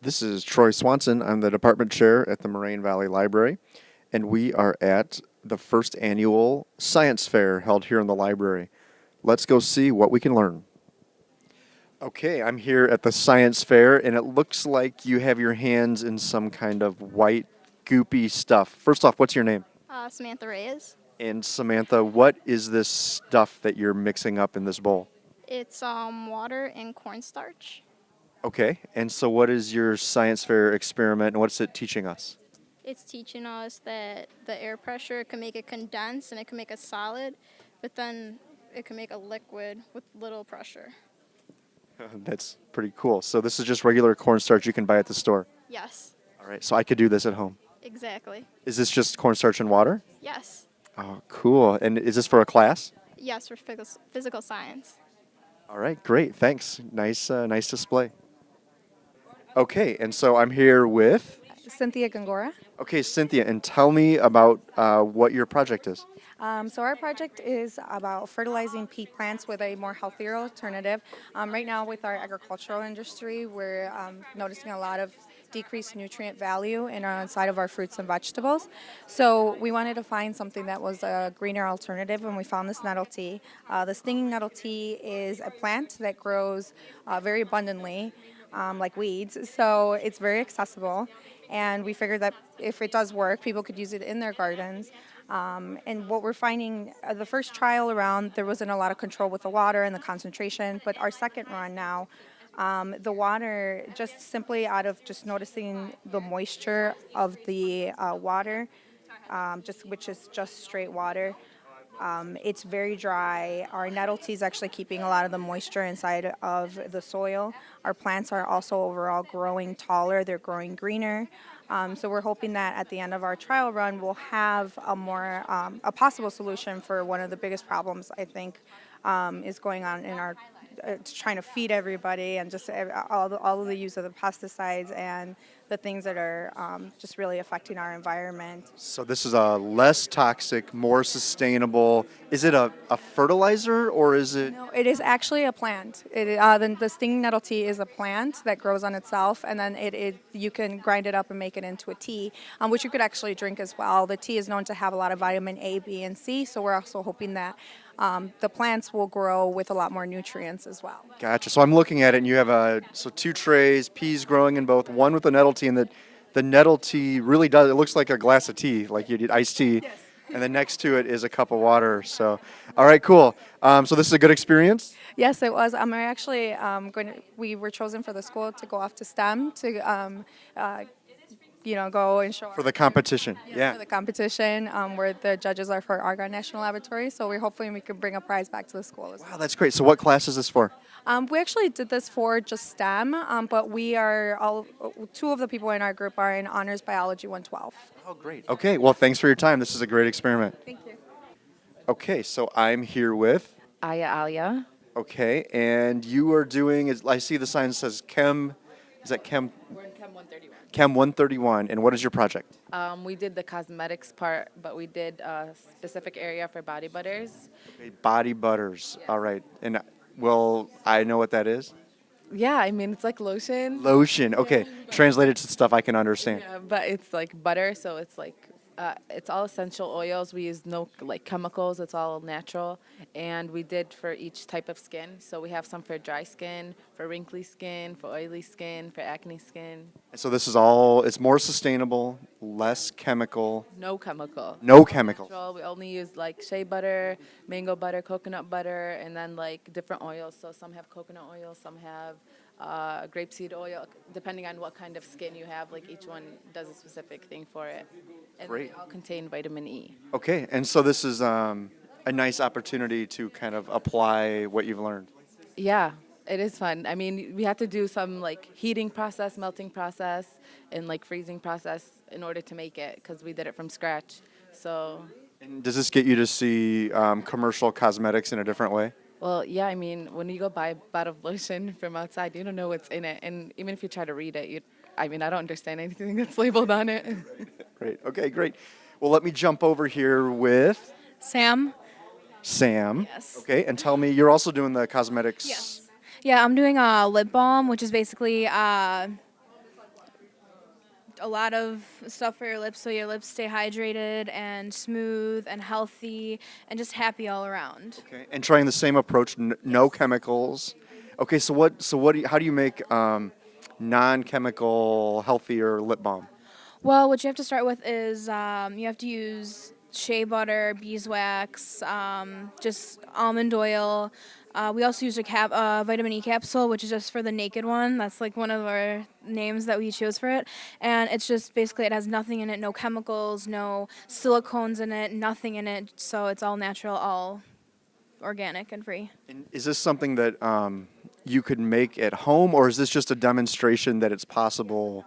This is Troy Swanson. I'm the department chair at the Moraine Valley Library, and we are at the first annual science fair held here in the library. Let's go see what we can learn. Okay, I'm here at the science fair, and it looks like you have your hands in some kind of white, goopy stuff. First off, what's your name? Samantha Reyes. And Samantha, what is this stuff that you're mixing up in this bowl? It's water and cornstarch. Okay, and so what is your science fair experiment, and what's it teaching us? It's teaching us that the air pressure can make it condense and it can make a solid, but then it can make a liquid with little pressure. That's pretty cool. So this is just regular cornstarch you can buy at the store. Yes, All right, so I could do this at home. exactly. Is this just cornstarch and water? Yes. Oh, cool. And is this for a class? Yes, for physical science. All right, great. Thanks. Nice display. Okay, and so I'm here with. Cynthia Gongora. Okay, Cynthia, and tell me about what your project is. So our project is about fertilizing pea plants with a more healthier alternative. Right now with our agricultural industry, we're noticing a lot of decreased nutrient value inside of our fruits and vegetables. So we wanted to find something that was a greener alternative, and we found this nettle tea. The stinging nettle tea is a plant that grows very abundantly, like weeds, so it's very accessible. And we figured that if it does work, people could use it in their gardens. And what we're finding, the first trial around, there wasn't a lot of control with the water and the concentration, but our second run now, the water, just simply out of just noticing the moisture of the water, which is just straight water, it's very dry. Our nettle tea is actually keeping a lot of the moisture inside of the soil. Our plants are also overall growing taller. They're growing greener. So we're hoping that at the end of our trial run, we'll have a possible solution for one of the biggest problems I think is going on in our trying to feed everybody, and just all of the use of the pesticides and the things that are just really affecting our environment. So this is a less toxic, more sustainable. Is it a fertilizer or is it? No, it is actually a plant. The stinging nettle tea is a plant that grows on itself, and then you can grind it up and make it into a tea, which you could actually drink as well. The tea is known to have a lot of vitamin A, B, and C, so we're also hoping that the plants will grow with a lot more nutrients as well. Gotcha. So I'm looking at it, and you have two trays, peas growing in both. One with the nettle tea, and the nettle tea really does. It looks like a glass of tea, like you did iced tea. Yes. And then next to it is a cup of water. So, all right, cool. So this is a good experience. Yes, it was. I actually we were chosen for the school to go off to STEM to go and show For the competition. for the competition, where the judges are for Argonne National Laboratory. So we're hoping we can bring a prize back to the school as well. Wow, that's great. So what class is this for? We actually did this for just STEM, but we are two of the people in our group are in Honors Biology 112. Oh, great. Okay, well, thanks for your time. This is a great experiment. Thank you. Okay, so I'm here with. Alia. Okay, and you are doing, I see the sign says Chem, is that Chem? We're in Chem 131. Chem 131, and what is your project? We did the cosmetics part, but we did a specific area for body butters. Okay, body butters, all right. And will I know what that is? Yeah, I mean, it's like lotion. Lotion, okay. Translated to stuff I can understand. Yeah, but it's like butter, so it's like, it's all essential oils. We use no like chemicals. It's all natural. And we did for each type of skin. So we have some for dry skin, for wrinkly skin, for oily skin, for acne skin. And so this is it's more sustainable, less chemical, No chemical. no chemical. Natural. We only use like shea butter, mango butter, coconut butter, and then like different oils. So some have coconut oil, some have grapeseed oil, depending on what kind of skin you have. Like each one does a specific thing for it. And Great. they all contain vitamin E. Okay, and so this is a nice opportunity to kind of apply what you've learned. Yeah, it is fun. I mean, we had to do some like heating process, melting process, and like freezing process in order to make it, because we did it from scratch. So, And does this get you to see commercial cosmetics in a different way? well, yeah, I mean, when you go buy a bottle of lotion from outside, you don't know what's in it. And even if you try to read it, I mean, I don't understand anything that's labeled on it. Great, okay, great. Well, let me jump over here with Sam? Sam. Yes. Okay, and tell me, you're also doing the cosmetics. Yes. Yeah, I'm doing a lip balm, which is basically a lot of stuff for your lips so your lips stay hydrated and smooth and healthy and just happy all around. Okay. And trying the same approach, no chemicals. Okay, so how do you make non-chemical, healthier lip balm? Well, what you have to start with is you have to use shea butter, beeswax, just almond oil. We also use a vitamin E capsule, which is just for the naked one. That's like one of our names that we chose for it. And it's just basically, it has nothing in it, no chemicals, no silicones in it, nothing in it. So it's all natural, all organic and free. And is this something that you could make at home, or is this just a demonstration that it's possible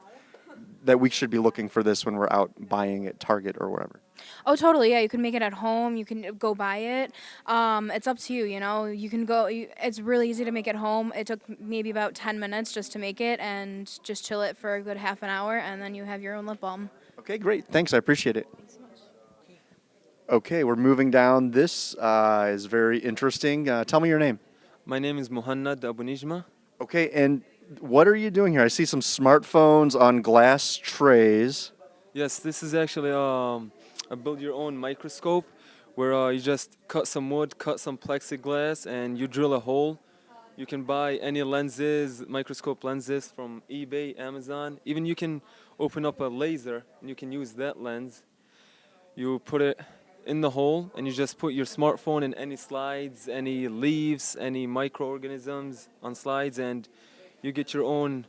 that we should be looking for this when we're out buying at Target or wherever? Oh, totally. Yeah, you can make it at home. You can go buy it. It's up to you. You know, you can go. It's really easy to make at home. It took maybe about 10 minutes just to make it, and just chill it for a good half an hour, and then you have your own lip balm. Okay, great. Thanks. I appreciate it. Okay, we're moving down. This is very interesting. Tell me your name. My name is Muhannad Abu Nijma. Okay, and what are you doing here? I see some smartphones on glass trays. Yes, this is actually a build your own microscope where you just cut some wood, cut some plexiglass, and you drill a hole. You can buy any lenses, microscope lenses from eBay, Amazon. Even you can open up a laser and you can use that lens. You put it in the hole and you just put your smartphone in any slides, any leaves, any microorganisms on slides, and you get your own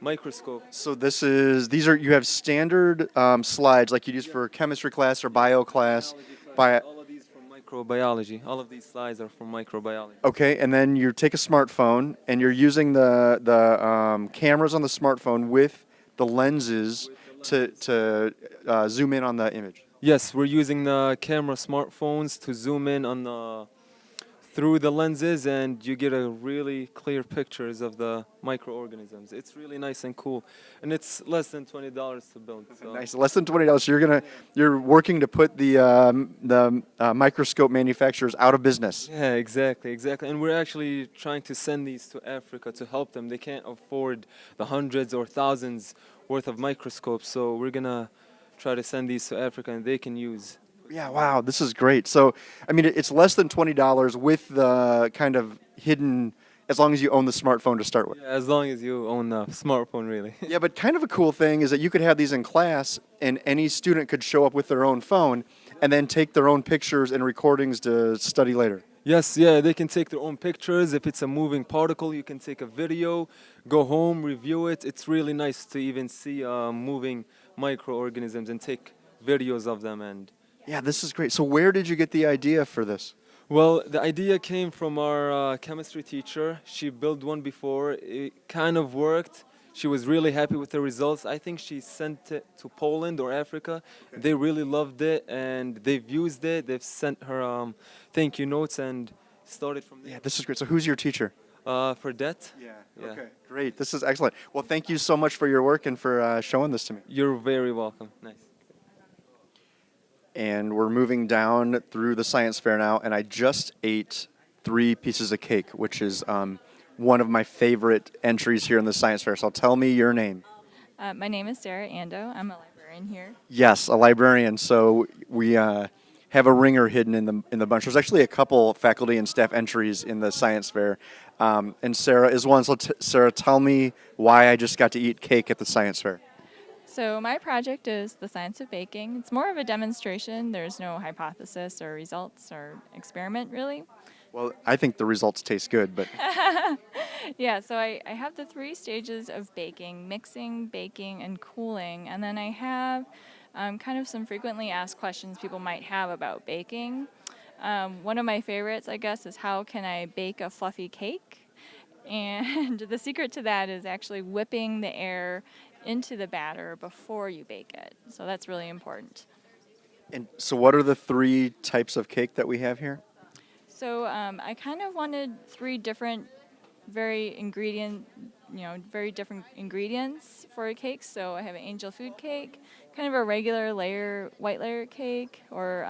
microscope. So you have standard slides like you use for chemistry class or bio class. All of these from microbiology. All of these slides are from microbiology. Okay, and then you take a smartphone and you're using the cameras on the smartphone with the lenses to zoom in on the image. Yes, we're using the camera smartphones to zoom in on through the lenses, and you get a really clear pictures of the microorganisms. It's really nice and cool, and it's less than $20 to build. So. Nice, less than $20. So you're working to put the microscope manufacturers out of business. Yeah, exactly. And we're actually trying to send these to Africa to help them. They can't afford the hundreds or thousands worth of microscopes, so we're gonna try to send these to Africa, and they can use. Yeah, wow, this is great. So, I mean, it's less than $20 with the kind of hidden, as long as you own the smartphone to start with. Yeah, as long as you own the smartphone, really. Yeah, but kind of a cool thing is that you could have these in class, and any student could show up with their own phone and then take their own pictures and recordings to study later. Yes, yeah, they can take their own pictures. If it's a moving particle, you can take a video, go home, review it. It's really nice to even see moving microorganisms and take videos of them. And yeah, this is great. So where did you get the idea for this? well, the idea came from our chemistry teacher. She built one before. It kind of worked. She was really happy with the results. I think she sent it to Poland or Africa. Okay. They really loved it, and they've used it. They've sent her thank you notes and started from there. Yeah, this is great. So who's your teacher? For that? Yeah. Okay, great. This is excellent. Well, thank you so much for your work and for showing this to me. You're very welcome. Nice. And we're moving down through the science fair now, and I just ate 3 pieces of cake, which is one of my favorite entries here in the science fair. So tell me your name. My name is Sarah Ando. I'm a librarian here. Yes, a librarian. So we have a ringer hidden in the bunch. There's actually a couple faculty and staff entries in the science fair, and Sarah is one. So Sarah, tell me why I just got to eat cake at the science fair. So my project is the science of baking. It's more of a demonstration. There's no hypothesis or results or experiment, really. Well, I think the results taste good, but... Yeah, so I have the 3 stages of baking: mixing, baking, and cooling. And then I have kind of some frequently asked questions people might have about baking. One of my favorites, I guess, is how can I bake a fluffy cake? And the secret to that is actually whipping the air into the batter before you bake it. So that's really important. And so what are the 3 types of cake that we have here? So I kind of wanted 3 different, very different ingredients for a cake. So I have an angel food cake, kind of a regular white layer cake, or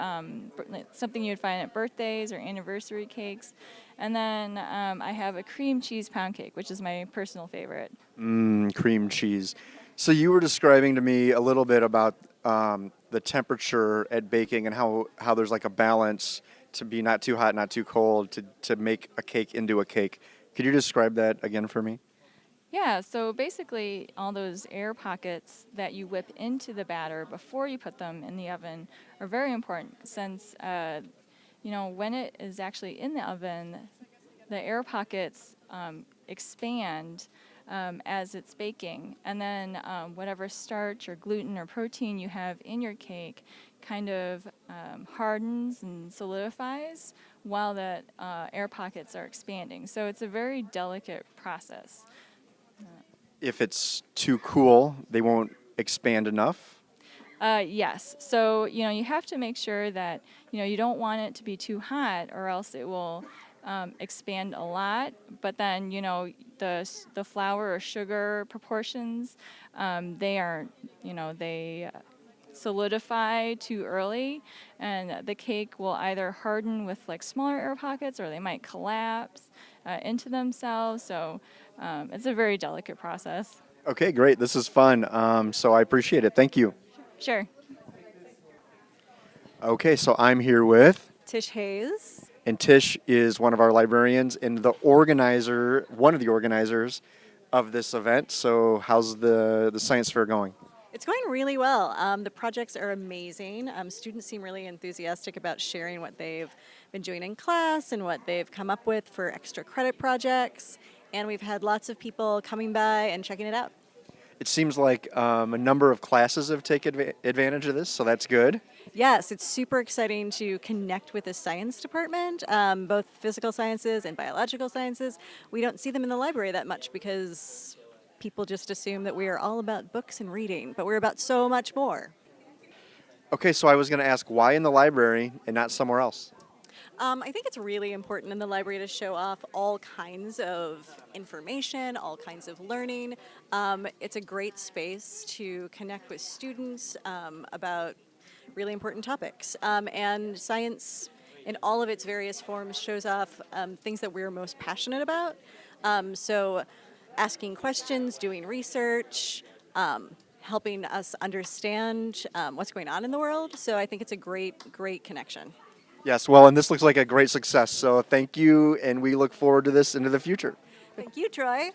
something you'd find at birthdays or anniversary cakes. And then I have a cream cheese pound cake, which is my personal favorite. Cream cheese. So you were describing to me a little bit about the temperature at baking and how there's like a balance to be not too hot, not too cold, to make a cake into a cake. Could you describe that again for me? Yeah, so basically, all those air pockets that you whip into the batter before you put them in the oven are very important since, when it is actually in the oven, the air pockets expand as it's baking. And then whatever starch or gluten or protein you have in your cake kind of hardens and solidifies while the air pockets are expanding. So it's a very delicate process. If it's too cool, they won't expand enough. Yes. So, you have to make sure that, you don't want it to be too hot or else it will expand a lot. But then, the flour or sugar proportions, they solidify too early, and the cake will either harden with like smaller air pockets or they might collapse into themselves. So it's a very delicate process. Okay, great. This is fun. So I appreciate it. Thank you. Sure. Okay, so I'm here with, Tish Hayes. and Tish is one of our librarians and one of the organizers of this event. So how's the science fair going? It's going really well. The projects are amazing. Students seem really enthusiastic about sharing what they've been doing in class and what they've come up with for extra credit projects. And we've had lots of people coming by and checking it out. It seems like a number of classes have taken advantage of this, so that's good. Yes, it's super exciting to connect with the science department, both physical sciences and biological sciences. We don't see them in the library that much because people just assume that we are all about books and reading, but we're about so much more. Okay, so I was going to ask, why in the library and not somewhere else? I think it's really important in the library to show off all kinds of information, all kinds of learning. It's a great space to connect with students about really important topics. And science in all of its various forms shows off things that we're most passionate about. So asking questions, doing research, helping us understand what's going on in the world. So I think it's a great, great connection. Yes, well, and this looks like a great success. So thank you, and we look forward to this into the future. Thank you, Troy.